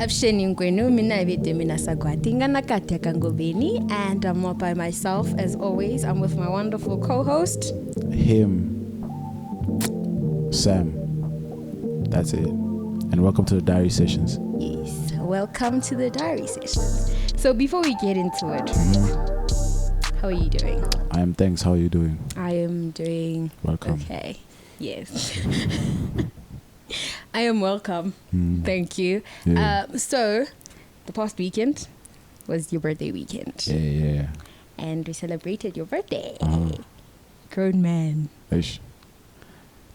Absheni Ngwenu, mina vete mina Sagwati, Nganakati Kangobeni, and I'm not by myself as always. I'm with my wonderful co-host. Him. Sam. That's it. And welcome to the Diary Sessions. Yes, welcome to the Diary Sessions. So before we get into it, how are you doing? I am, thanks. How are you doing? I am doing Welcome. okay. Yes. I am welcome. Thank you. Yeah. So, the past weekend was your birthday weekend. Yeah. And we celebrated your birthday. Uh-huh. Grown man. Ish.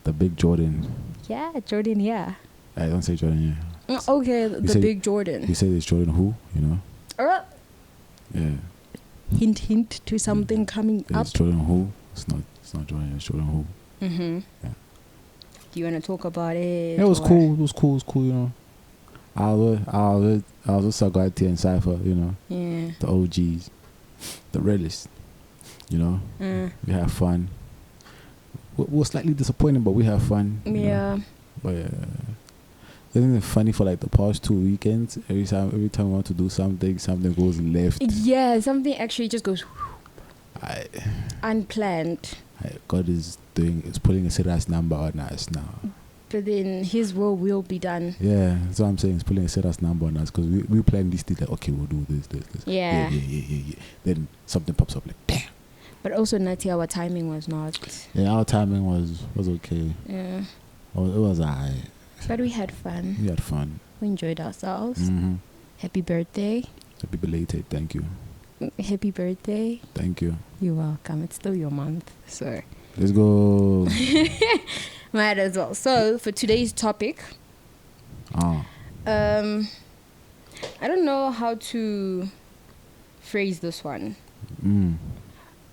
The big Jordan. Yeah, Jordan, yeah. I don't say Jordan, yeah. Okay, the said- big Jordan. You say it's Jordan who, you know? Yeah. Hint to something coming up. It's Jordan who. It's not Jordan, it's Jordan who. Mm-hmm. Yeah. Do you want to talk about it? It was or- cool. It was cool, you know. I was with Sagwati and Cypher, you know. Yeah. The OGs. The realists. You know. We have fun. We're slightly disappointed, but we have fun. you know. Yeah. But isn't it funny for like the past 2 weekends? Every time we want to do something goes left. Yeah, something actually just goes I, unplanned. God is putting a serious number on us now. But then his will be done. Yeah, that's what I'm saying. It's putting a serious number on us because we plan this thing like, okay, we'll do this. Yeah. Yeah. Then something pops up like, damn. But also, Nati, our timing was not. Yeah, our timing was okay. Yeah. Oh, it was alright. But we had fun. We had fun. We enjoyed ourselves. Mm-hmm. Happy birthday. Happy belated. Thank you. Happy birthday. Thank you. You're welcome. It's still your month. So, Let's go. might as well. So, for today's topic, Ah. I don't know how to phrase this one,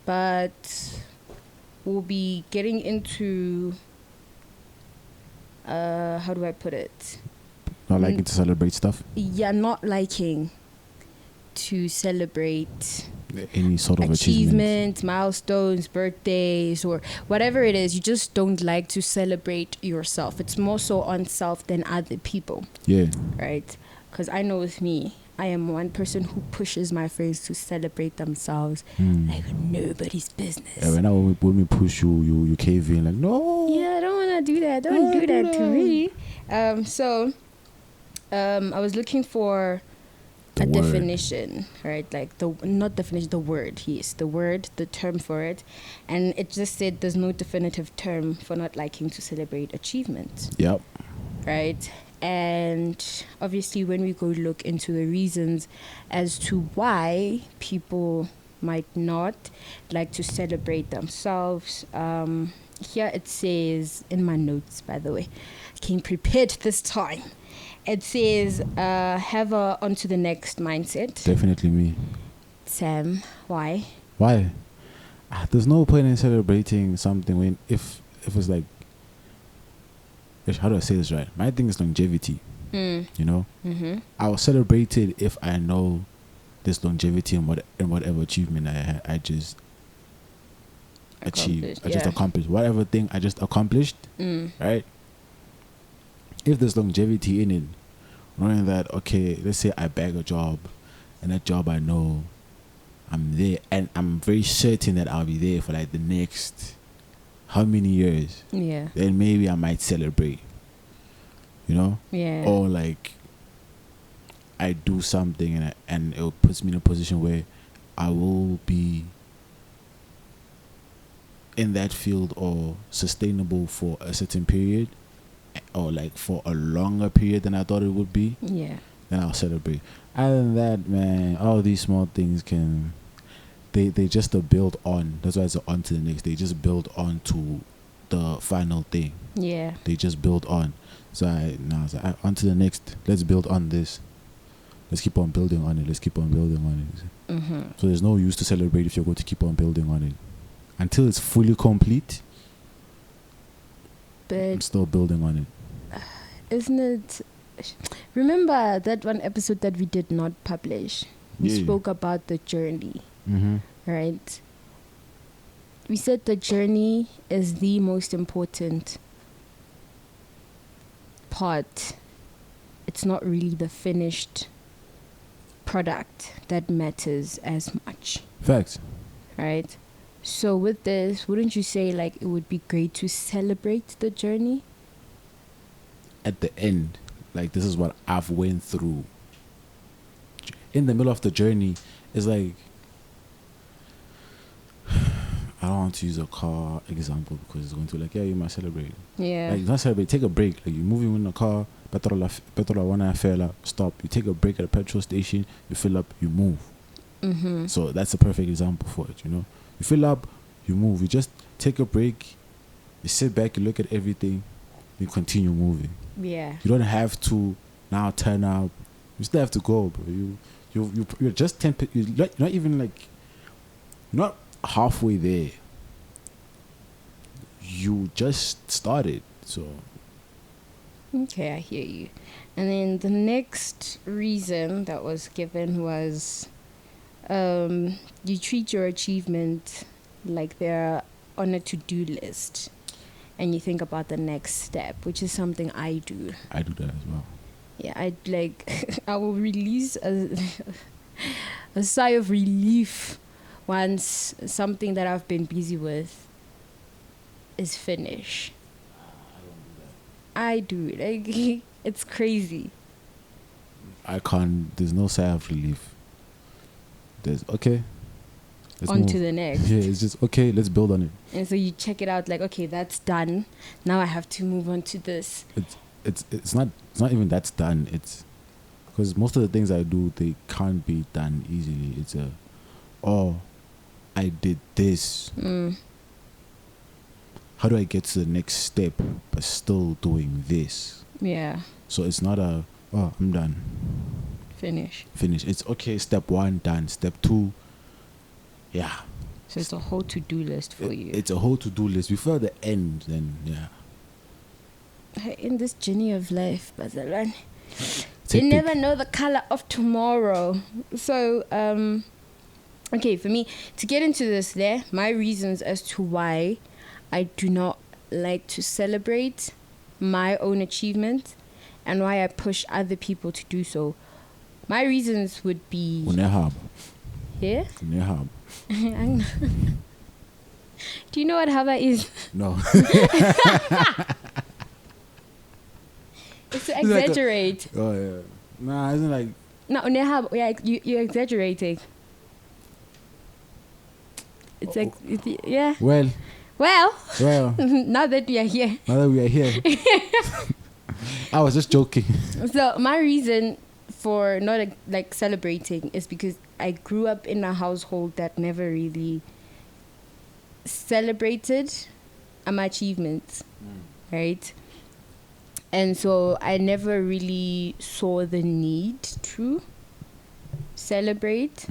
but we'll be getting into how do I put it? Not liking to celebrate stuff. Yeah, not liking to celebrate Any sort of achievement. achievements, milestones, birthdays, or whatever it is. You just don't like to celebrate yourself. It's more so on self than other people, Yeah. right? Because I know with me, I am one person who pushes my friends to celebrate themselves like nobody's business. Yeah, when we push you cave in like, no. Yeah, I don't want to do that. Don't do that to me. So I was looking for The a word. definition, right? Like the word. Yes, the word, the term for it. And it just said there's no definitive term for not liking to celebrate achievements, Yep. right? And obviously when we go look into the reasons as to why people might not like to celebrate themselves, here it says, in my notes by the way, came prepared this time, it says have a on to the next mindset. Definitely me. Sam, why? Why? There's no point in celebrating something when if it's like, how do I say this right? My thing is longevity. You know, I will celebrate it if I know this longevity and whatever achievement I just achieved. I just accomplished whatever thing I just accomplished. Right? If there's longevity in it, knowing that, okay, let's say I bag a job, and that job I know I'm there, and I'm very certain that I'll be there for like the next how many years, Yeah. then maybe I might celebrate, you know? Yeah. Or like I do something and it puts me in a position where I will be in that field or sustainable for a certain period, or like for a longer period than I thought it would be, Yeah. then I'll celebrate. Other than that, man, all these small things they just build on. That's why it's on to the next. They just build on to the final thing. Yeah. They just build on. So on to the next. Let's build on this. Let's keep on building on it. Let's keep on building on it. So there's no use to celebrate if you're going to keep on building on it. Until it's fully complete, I'm But still building on it. isn't it? Remember that one episode that we did not publish? We Yeah. spoke about the journey, Mm-hmm. right? We said the journey is the most important part it's not really the finished product that matters as much, Facts. right? So with this, wouldn't you say like it would be great to celebrate the journey? At the end, like, this is what I've went through. In the middle of the journey, it's like, I don't want to use a car example because it's going to be like, yeah, you might celebrate. Yeah. Like, not celebrate, take a break. Like, you're moving in a car, petrol one fella, stop. You take a break at a petrol station, you fill up, you move. Mm-hmm. So that's a perfect example for it, you know. You fill up, you move. You just take a break, you sit back, you look at everything, you continue moving. Yeah. You don't have to now turn up. You still have to go, bro. You're just 10. You're not even like, not halfway there. You just started, so. Okay, I hear you. And then the next reason that was given was you treat your achievement like they're on a to-do list, and you think about the next step, which is something I do. I do that as well. Yeah, I like I will release a sigh of relief once something that I've been busy with is finished. I do. Like, it's crazy. I can't. There's no sigh of relief. There's okay. Let's On move. to the next. Yeah, it's just okay. Let's build on it. And so you check it out like, okay, that's done. Now I have to move on to this. It's not even that's done. It's because most of the things I do, they can't be done easily. It's I did this. How do I get to the next step but still doing this? Yeah. So it's not I'm done. Finish. It's okay, step 1 done, step 2, yeah. So it's a whole to-do list for you. It's a whole to-do list. Before the end, then yeah. In this journey of life, Bazalan, Take you big- never know the color of tomorrow. So, okay, for me, to get into this there, my reasons as to why I do not like to celebrate my own achievement and why I push other people to do so. My reasons would be... Unehab. Yeah? Unehab. Do you know what haba is? No. It's to It's like a- exaggerate. Oh yeah. Nah, isn't like No, nehab, yeah, you're exaggerating. It's like, yeah. well, Well, now now that we are here. that we are here. I was just joking. So my reason for not like celebrating is because I grew up in a household that never really celebrated my achievements, right? And so I never really saw the need to celebrate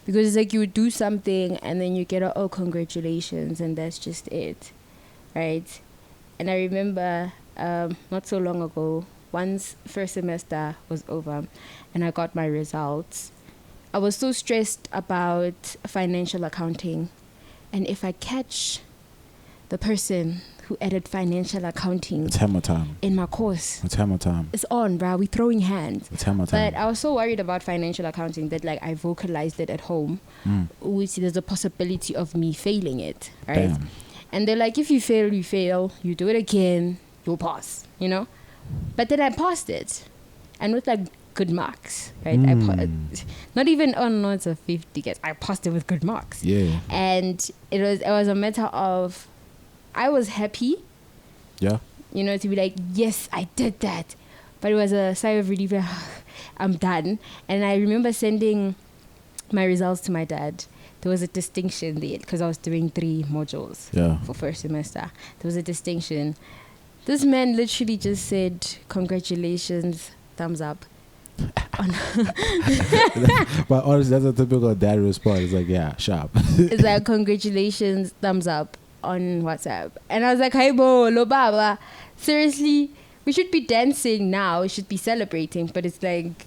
because it's like you would do something and then you get a, oh, congratulations, and that's just it, right? And I remember not so long ago, once first semester was over and I got my results, I was so stressed about financial accounting, and if I catch the person who added financial accounting It's hammer time. in my course, It's hammer time. it's on, bruh. We throwing hands. It's hammer time. But I was so worried about financial accounting that like I vocalized it at home, which there's a possibility of me failing it, right? Damn. And they're like, if you fail, you fail. You do it again, you'll pass, you know? But then I passed it. And with like good marks, right? Not even, oh no, it's a 50, guys. I passed it with good marks. Yeah. And it was a matter of, I was happy, Yeah. you know, to be like, yes, I did that. But it was a sigh of relief. I'm done. And I remember sending my results to my dad. There was a distinction there because I was doing 3 modules Yeah. for first semester. There was a distinction. This man literally just said, congratulations, thumbs up. But honestly, that's a typical dad response. It's like, yeah, sharp. It's like, congratulations, thumbs up on WhatsApp. And I was like, hey, bo, lo baba. Seriously, we should be dancing now. We should be celebrating. But it's like,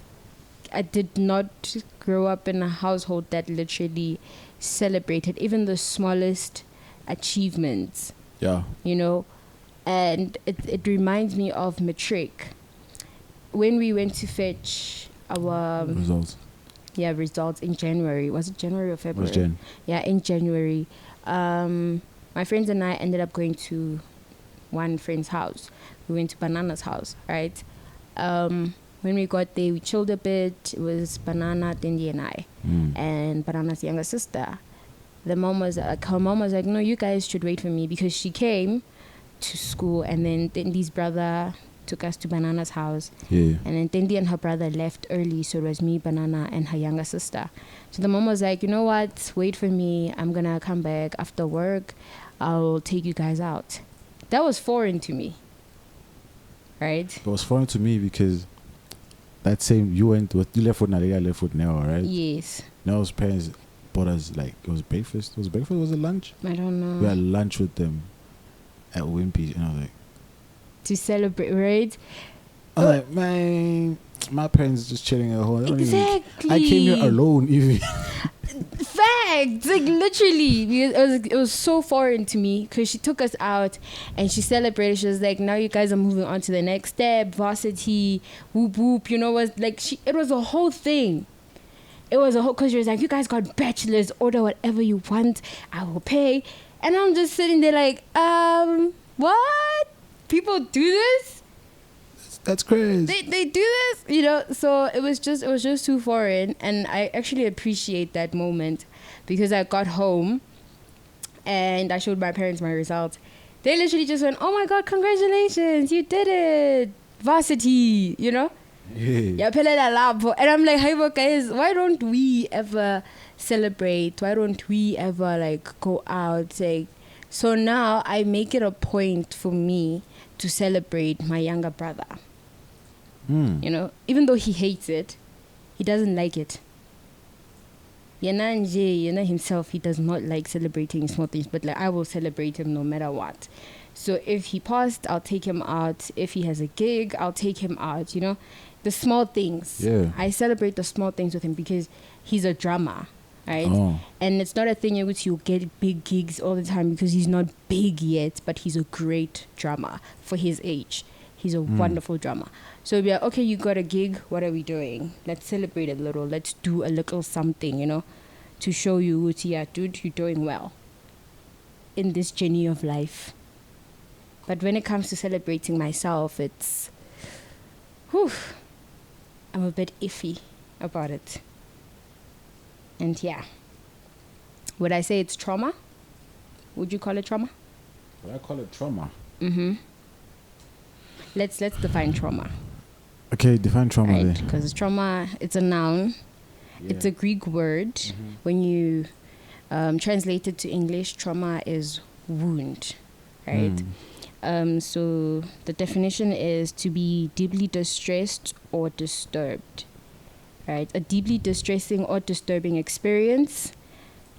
I did not grow up in a household that literally celebrated even the smallest achievements, Yeah. you know. And it reminds me of matric. when we went to fetch our Results. results in January. Was it January or February? Was Jen? Yeah, in January. My friends and I ended up going to one friend's house. We went to Banana's house, right? When we got there, we chilled a bit. It was Banana, Dendi, and I, and Banana's younger sister. Her mom was like, no, you guys should wait for me, because she came to school, and then Dendi's brother took us to Banana's house. Yeah. And then Dendi and her brother left early, so it was me, Banana, and her younger sister. So the mom was like, you know what, wait for me. I'm going to come back after work. I'll take you guys out. That was foreign to me. Right? It was foreign to me because that same, you left with Nalia, left with Neo, right? Yes. Neo's parents bought us, like, it was breakfast. Was it lunch? I don't know. We had lunch with them at Wimpy, and I was like, to celebrate, right? I was like, man, my parents just chilling at home. Exactly. I came here alone, even. Facts, like literally, because it was so foreign to me, because she took us out and she celebrated. She was like, now you guys are moving on to the next step, varsity, whoop whoop, you know, it was a whole thing. It was a whole, because she was like, you guys got bachelors, order whatever you want, I will pay. And I'm just sitting there like, what? People do this? That's crazy. They do this, you know. So it was just too foreign, and I actually appreciate that moment, because I got home and I showed my parents my results. They literally just went, "Oh my God, congratulations, you did it, varsity," you know. Yeah. And I'm like, hey, guys, why don't we ever celebrate? Why don't we ever like go out? Like, so now I make it a point for me to celebrate my younger brother. You know, even though he hates it, he doesn't like it. Yena himself, he does not like celebrating small things, but like I will celebrate him no matter what. So if he passed, I'll take him out. If he has a gig, I'll take him out. You know, the small things. Yeah. I celebrate the small things with him because he's a drummer, right? Oh. And it's not a thing in which you'll get big gigs all the time, because he's not big yet, but he's a great drummer for his age. He's a wonderful drummer. So we'll be like, okay, you got a gig. What are we doing? Let's celebrate a little. Let's do a little something, you know, to show you, yeah, dude, you're doing well in this journey of life. But when it comes to celebrating myself, it's, I'm a bit iffy about it. And yeah, would I say it's trauma? Would you call it trauma? Would I call it trauma? Mm-hmm. Let's define trauma. Okay, define trauma Right, then. because trauma, it's a noun. Yeah. It's a Greek word. When you translate it to English, trauma is wound, right? So the definition is to be deeply distressed or disturbed, right? A deeply distressing or disturbing experience.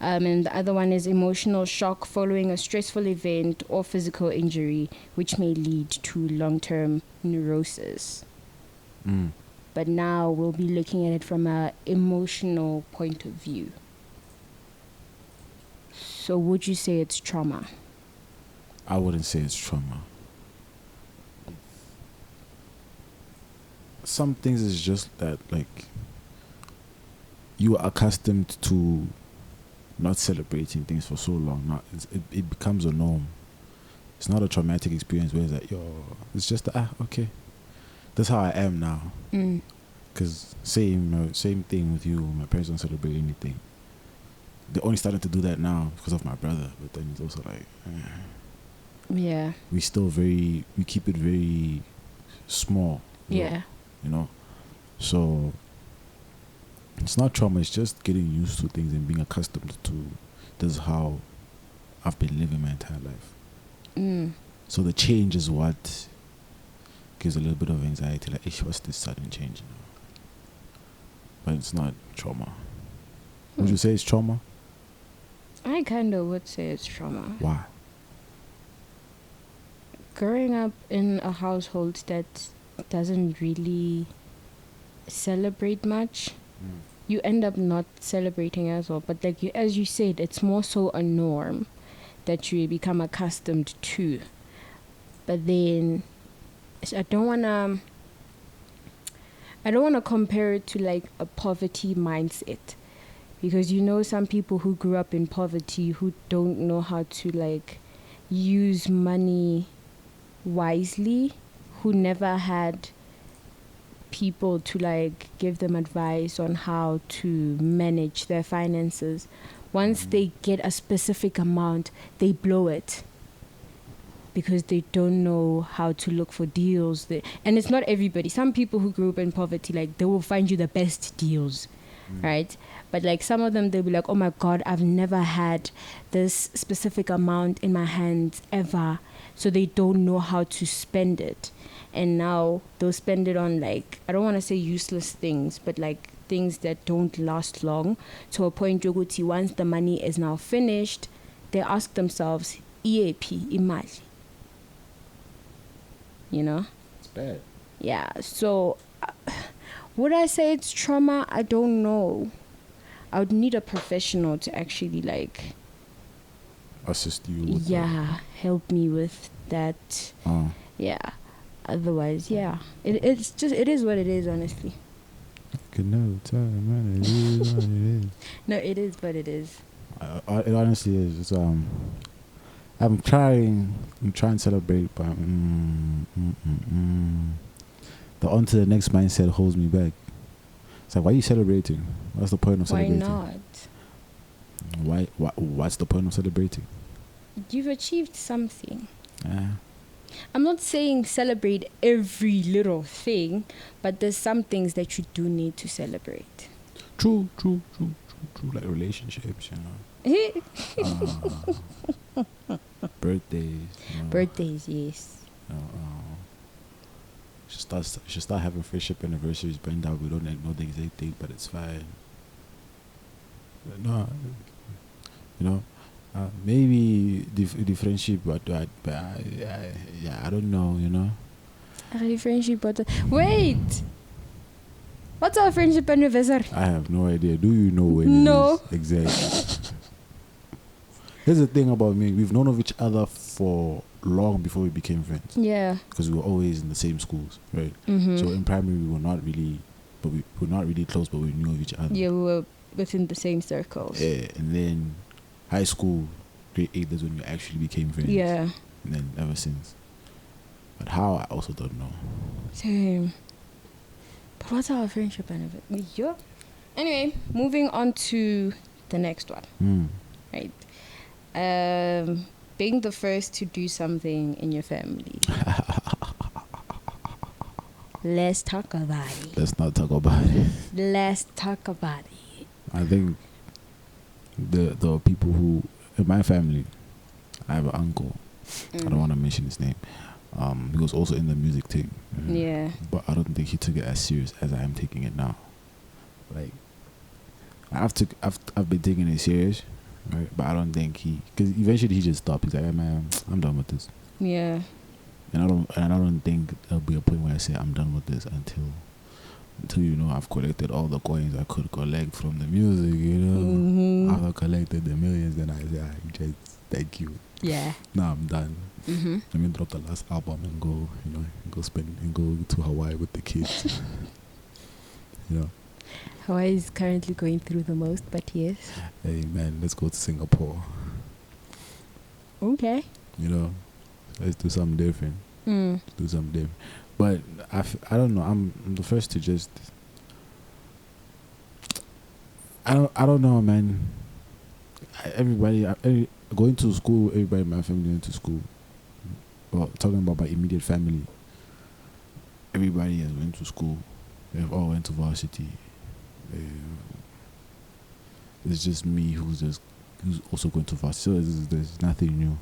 And the other one is emotional shock following a stressful event or physical injury, which may lead to long-term neurosis. But now we'll be looking at it from an emotional point of view. So would you say it's trauma? I wouldn't say it's trauma. Some things is just that, like, you are accustomed to not celebrating things for so long. It becomes a norm. It's not a traumatic experience where it's like, it's just, okay. That's how I am now. Because same thing with you. My parents don't celebrate anything. They're only starting to do that now because of my brother. But then it's also like, yeah. we keep it very small. Yeah. You know? So it's not trauma, it's just getting used to things and being accustomed to this is how I've been living my entire life. So the change is what gives a little bit of anxiety, like, what's this sudden change now? But it's not trauma. Would you say it's trauma? I kind of would say it's trauma. Why? Growing up in a household that doesn't really celebrate much, you end up not celebrating as well. But like as you said, it's more so a norm that you become accustomed to. But then I don't want to I don't want to compare it to like a poverty mindset, because you know some people who grew up in poverty who don't know how to like use money wisely, who never had people to like give them advice on how to manage their finances. Once they get a specific amount, they blow it because they don't know how to look for deals. And it's not everybody. Some people who grew up in poverty, like they will find you the best deals, right? But like some of them, they'll be like, oh my God, I've never had this specific amount in my hands ever. So they don't know how to spend it. And now they'll spend it on like, I don't want to say useless things, but like things that don't last long, to a point yoguti once the money is now finished, they ask themselves, EAP, imali. You know? It's bad. Yeah, so would I say it's trauma? I don't know. I would need a professional to actually like Assist you with help me with that. that. Yeah. Otherwise, yeah. It is what it is, honestly. Can never tell, man. It is what it is. No, it is what it is. It honestly is. It's, I'm trying to celebrate, but the on to the next mindset holds me back. It's like, why are you celebrating? What's the point of celebrating? Why not? What's the point of celebrating? You've achieved something. Yeah. I'm not saying celebrate every little thing, but there's some things that you do need to celebrate. True. Like relationships, you know. Birthdays. You know. Birthdays, yes. Should start having friendship anniversaries, Brenda. We don't know the exact date, but it's fine. No, you know, maybe the friendship, but I don't know, you know. The friendship, but wait, what's our friendship anniversary? I have no idea. Do you know when? No. It is? Exactly. Here's the thing about me: we've known of each other for long before we became friends. Yeah. Because we were always in the same schools, right? Mm-hmm. So in primary we were not really, but we were not really close, but we knew of each other. Yeah, we were within the same circles. Yeah, and then high school, grade 8, that's when we actually became friends. Yeah. And then ever since. But how, I also don't know. Same. But what's our friendship anniversary? Yeah. Anyway, moving on to the next one. Right. Being the first to do something in your family. Let's talk about it. Let's not talk about it. Let's talk about it. I think the people who in my family, I have an uncle. I don't want to mention his name. He was also in the music thing. Yeah. But I don't think he took it as serious as I am taking it now. Like, I've been taking it serious, right? But I don't think because eventually he just stopped. He's like, hey, man, I'm done with this. Yeah. And I don't think there'll be a point where I say I'm done with this until you know I've collected all the coins I could collect from the music, you know. Mm-hmm. I've collected the millions, then I say, just thank you. Yeah. Now I'm done. Mm-hmm. Let me drop the last album and go, you know, go to Hawaii with the kids. You know. Hawaii is currently going through the most, but yes. Hey man, let's go to Singapore. Okay. You know, let's do something different. Do something different. But I don't know. I'm the first to just. I don't know, man. Going to school. Everybody in my family went to school. Well, talking about my immediate family. Everybody has went to school. They've all went to varsity. It's just me who's also going to varsity. So there's nothing new.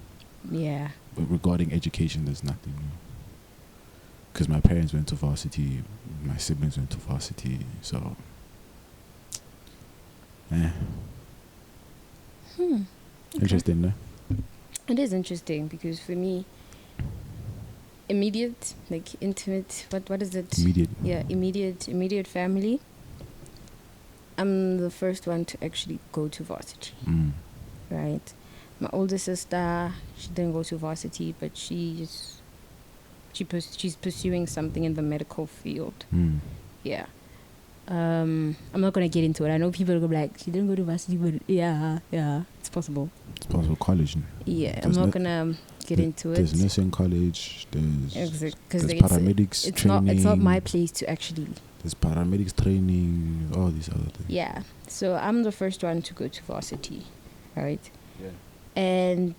Yeah. But regarding education, there's nothing new. Because my parents went to varsity, my siblings went to varsity, so. Okay. Interesting, no? It is interesting because for me, immediate, like intimate, what is it? Immediate. Yeah, immediate family. I'm the first one to actually go to varsity. Right? My older sister, she didn't go to varsity, but she's pursuing something in the medical field. Yeah. I'm not gonna get into it. I know people are gonna be like, she didn't go to varsity, but yeah, it's possible. It's possible college. Yeah, I'm not gonna get into it. There's nursing college. There's paramedics it's training. It's not my place to actually. There's paramedics training. All these other things. Yeah. So I'm the first one to go to varsity, right? Yeah. And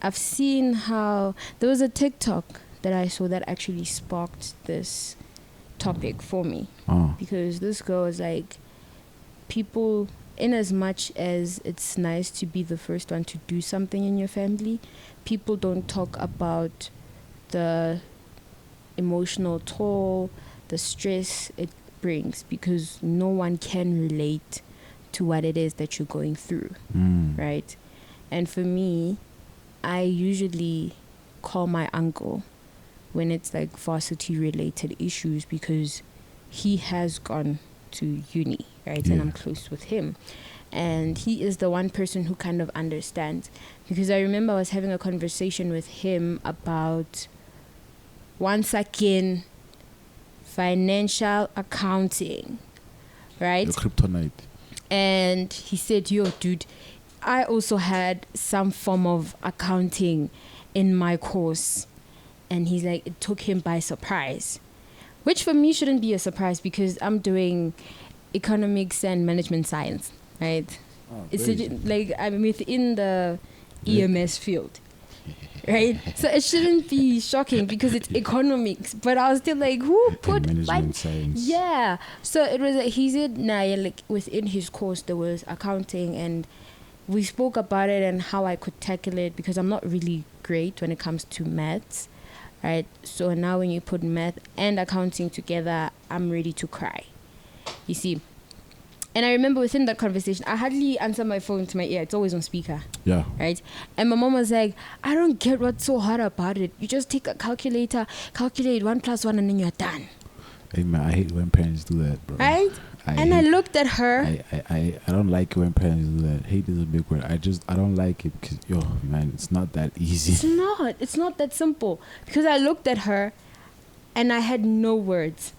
I've seen how there was a TikTok that I saw that actually sparked this topic for me. Because this girl is like, people, in as much as it's nice to be the first one to do something in your family, people don't talk about the emotional toll, the stress it brings, because no one can relate to what it is that you're going through, right? And for me, I usually call my uncle when it's like varsity related issues, because he has gone to uni, right? Yeah. And I'm close with him, and he is the one person who kind of understands, because I remember I was having a conversation with him about, once again, financial accounting, right? The kryptonite. And he said, yo, dude, I also had some form of accounting in my course. And he's like, it took him by surprise, which for me shouldn't be a surprise, because I'm doing economics and management science, right? It's like I'm within the EMS field, right? So it shouldn't be shocking because it's economics. But I was still like, who put management science? Yeah. So it was like, he said, nah, yeah, like within his course there was accounting, and we spoke about it and how I could tackle it, because I'm not really great when it comes to maths, right? So now when you put math and accounting together, I'm ready to cry, you see. And I remember within that conversation, I hardly answer my phone to my ear. It's always on speaker. Yeah. Right? And my mom was like, I don't get what's so hard about it. You just take a calculator, calculate 1 + 1, and then you're done. Hey man, I hate when parents do that, bro. Right? I looked at her. I don't like when parents do that. Hate is a big word. I don't like it because, yo, man, it's not that easy. It's not that simple. Because I looked at her and I had no words.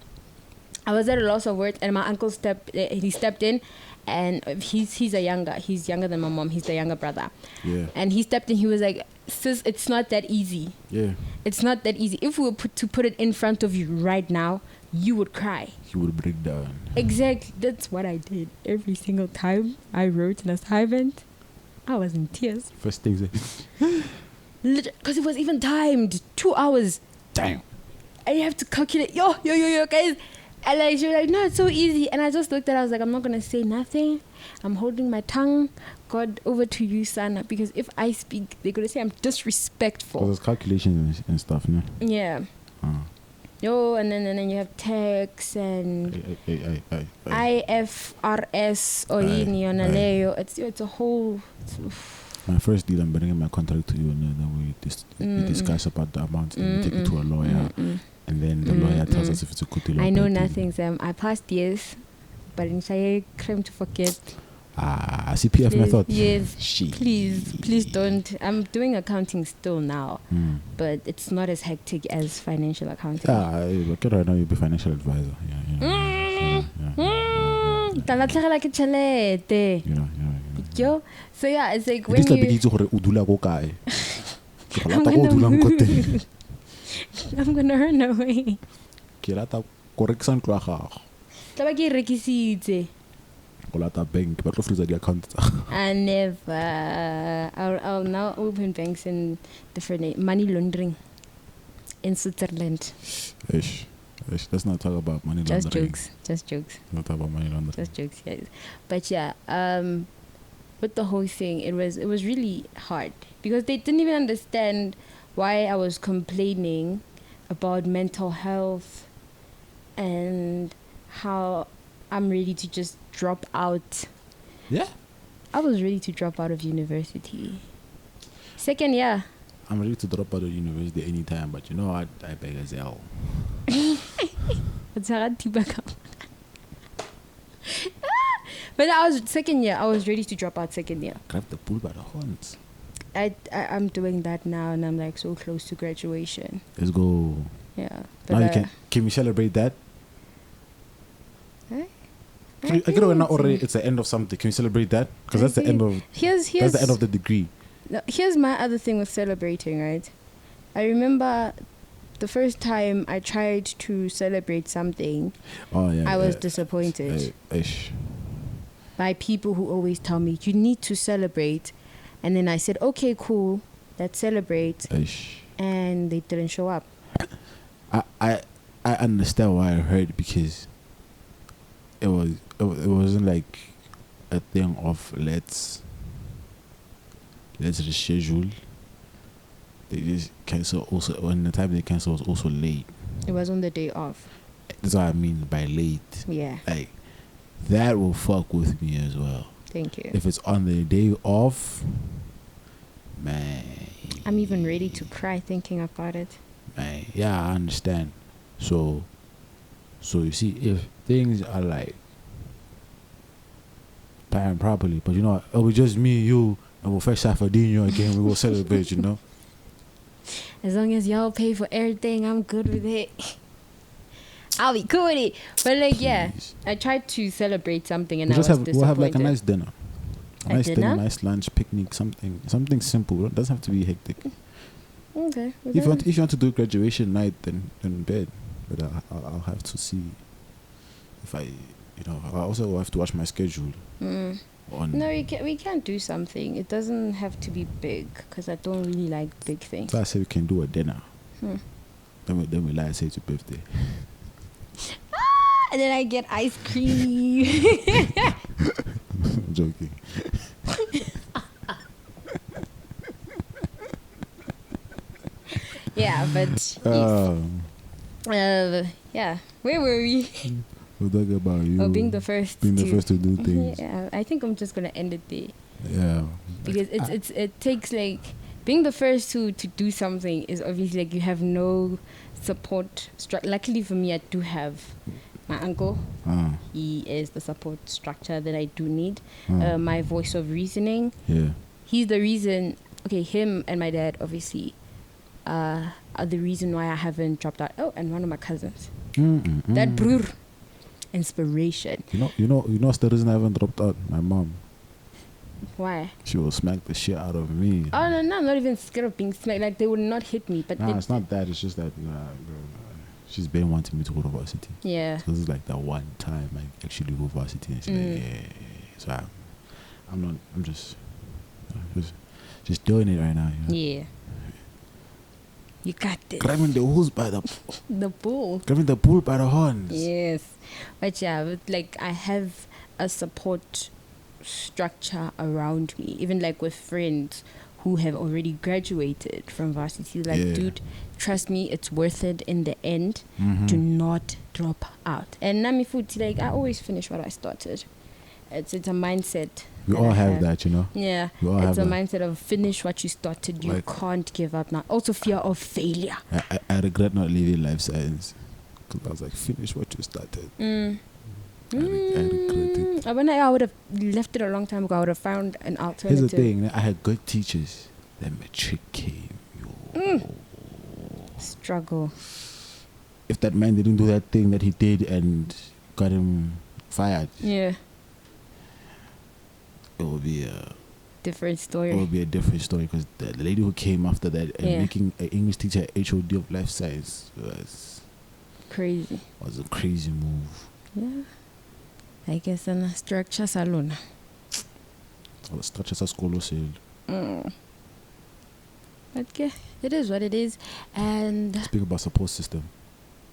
I was at a loss of words, and my uncle stepped in, and he's younger than my mom. He's the younger brother. Yeah. And he stepped in. He was like, sis, it's not that easy. Yeah. It's not that easy. If we were to put it in front of you right now, you would cry. You would break down. Exactly. That's what I did. Every single time I wrote an assignment, I was in tears. First things. Because it was even timed. 2 hours. Damn. And you have to calculate. Yo, guys. And like, she was like, no, it's so easy. And I just looked at her. I was like, I'm not going to say nothing. I'm holding my tongue. God, over to you, Sana. Because if I speak, they're going to say I'm disrespectful. There's calculations and stuff, no? Yeah. Yo, and then you have tax and IFRS or it's a whole. My first deal, I'm bringing my contract to you, and then we discuss about the amount, and we take it to a lawyer, and then the lawyer tells us if it's a good deal. I know nothing, Sam. I passed yes, but in Shai, crime to forget. CPF method. Yes. Please don't. I'm doing accounting still now, but it's not as hectic as financial accounting. Okay, right now you'll be financial advisor. So yeah, it's like when I'm gonna run away. Bank, but the account. I never. I'll now open banks in different money laundering in Switzerland. Ish. Let's not talk about money laundering. Just jokes. Not talk about money laundering. Just jokes, guys. But yeah, with the whole thing, it was really hard because they didn't even understand why I was complaining about mental health and how I'm ready to just drop out. Yeah. I was ready to drop out of university. Second year. I'm ready to drop out of university anytime, but you know what? I beg as hell. But I was second year. I was ready to drop out second year. Grab the bull by the horns. I'm doing that now, and I'm like so close to graduation. Let's go. Yeah. But now you can we celebrate that? Huh? I get it now already. It's the end of something. Can we celebrate that? Because that's the end of Here's that's the end of the degree. No, here's my other thing with celebrating, right? I remember the first time I tried to celebrate something, Oh yeah, I was disappointed Ish. by people who always tell me, you need to celebrate. And then I said, okay, cool, let's celebrate. Ish. And they didn't show up. I understand why I heard, because it wasn't like a thing of let's reschedule. They just cancel also, and the time they cancel was also late. It was on the day off. That's what I mean by late. Yeah. Like that will fuck with me as well. Thank you. If it's on the day off, man. I'm even ready to cry thinking about it. Man, yeah, I understand. So you see, if things are like planned properly, but you know, it was just me, you, and we'll fetch Safadinho again. We will celebrate, you know. As long as y'all pay for everything, I'm good with it. I'll be cool with it. But like, yeah, Please. I tried to celebrate something and We'll I was just disappointed. we'll have like a nice dinner. A A nice dinner? nice lunch, picnic, something simple. It doesn't have to be hectic. Okay. If you want to do graduation night, then bed. But I'll have to see if I also have to watch my schedule. No, we can't do something. It doesn't have to be big because I don't really like big things. So I said we can do a dinner. Then we lie, say it's your birthday. And then I get ice cream. I'm joking. Yeah, but yes. Yeah. Where were we? We're talking about you. Oh, being the first. Being the first to do things. Yeah, I think I'm just gonna end it there Yeah. because it takes like being the first to do something is obviously like you have no support. Luckily for me, I do have my uncle. He is the support structure that I do need. My voice of reasoning. Yeah. He's the reason. Okay, him and my dad obviously are the reason why I haven't dropped out. Oh, and one of my cousins. That brr, inspiration. You know, what's the reason I haven't dropped out? My mom. Why? She will smack the shit out of me. Oh no, I'm not even scared of being smacked. Like they would not hit me, but Nah, it's not that. It's just that she's been wanting me to go to varsity. yeah. So this is like the one time I actually go varsity, and she's like, yeah. So I'm just doing it right now. You know? Yeah. You got this. Grabbing the bulls by the bull. grabbing the bull by the horns. Yes. But yeah, like I have a support structure around me, even like with friends who have already graduated from varsity. Like, dude, trust me, it's worth it in the end. Do not drop out. And Nami Food, like I always finish what I started. It's a mindset. We all have that, you know. Yeah, it's a mindset of finish what you started. You can't give up now. Also, fear of failure. I regret not leaving life science because I was like, finish what you started. I regret it. When I would have left it a long time ago, I would have found an alternative. Here's the thing: I had good teachers. Then matric came. Struggle. If that man didn't do that thing that he did and got him fired, yeah, it would be a different story. It would be a different story because the lady who came after that and making an English teacher HOD of life science was crazy. Was a crazy move. Yeah, I guess in a structure salon. Structure sa school sale. Okay, it is what it is. And speak about support system.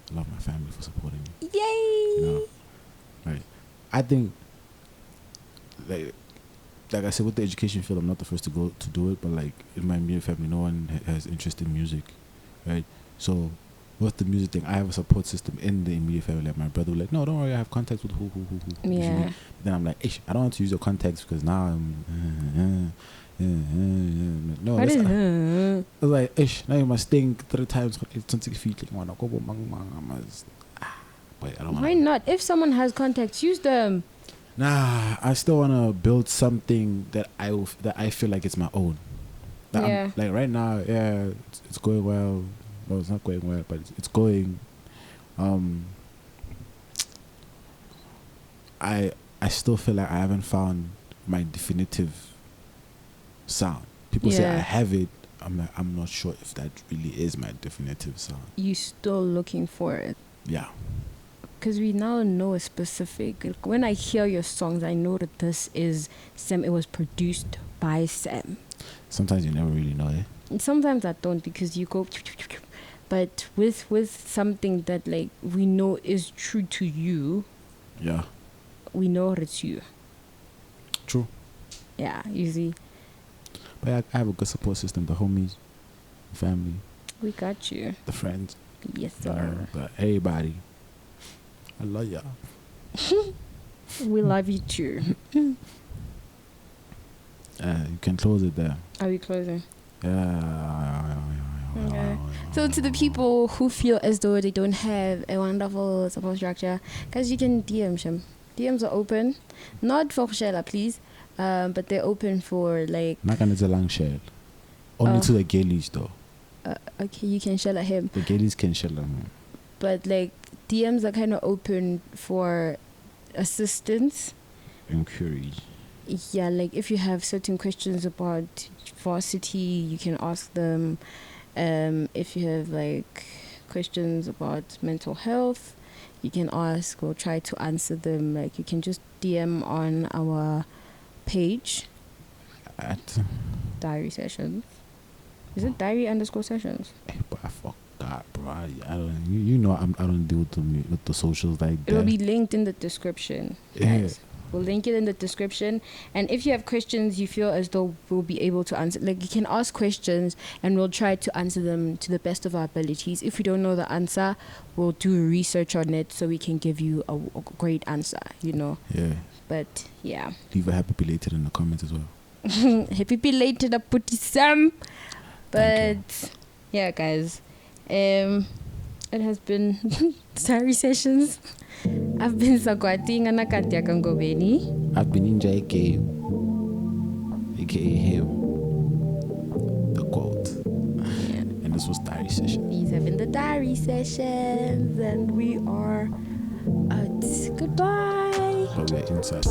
I love my family for supporting me. Yay! You know, right. I think like I said, with the education field, I'm not the first to go to do it, but like in my immediate family, no one has interest in music, right? So with the music thing, I have a support system in the immediate family. Like my brother will like, no, don't worry, I have contacts with who. Yeah. Then I'm like, I don't want to use your contacts because now I'm no. What is I was like, now you must think 3 times. Wait, I don't. Why not? If someone has contacts, use them. Nah, I still want to build something that I feel like it's my own. Yeah. Like right now, it's going well. No, it's not going well, but it's going I still feel like I haven't found my definitive sound. People say I Yeah. have it. I'm not sure if that really is my definitive sound. You still looking for it? Yeah. Because we now know a specific. Like, when I hear your songs, I know that this is Sam. It was produced by Sam. Sometimes you never really know it. And sometimes I don't, because you go. But with something that like we know is true to you, Yeah. we know it's you. True. Yeah, you see, But I have a good support system. The homies, family, we got you. the friends, Yes, sir. everybody. I love y'all. We love you too. You can close it there. Are we closing? Yeah. Okay. So to the people who feel as though they don't have a wonderful support structure, guys, you can DM them. DMs are open, not for Shella, please, but they're open for like. Not gonna tell long shell. Only Oh. to the gailies though. Okay, you can shell at him, The gailies can shell them. but like DMs are kind of open for assistance. Inquiries. Yeah, like if you have certain questions about varsity, you can ask them. If you have like questions about mental health, you can ask. We'll try to answer them. Like you can just DM on our page, At Diary Sessions. Is it Diary_Sessions? but I forgot, bro. I don't. You know I don't deal with the socials like that. It'll be linked in the description. Yeah. Guys. We'll link it in the description. And if you have questions you feel as though we'll be able to answer, like you can ask questions and we'll try to answer them to the best of our abilities. If we don't know the answer, we'll do research on it so we can give you a great answer, you know. Yeah. But yeah. Leave a happy belated in the comments as well. Happy belated Aputi Sam. Thank But yeah, guys. It has been Diary Sessions. I've been Sakwati Nganakantia Kangobeni. I've been Ninja aka him. The quote. Yeah. And this was Diary Session. These have been the Diary Sessions, and we are goodbye. But we're inside.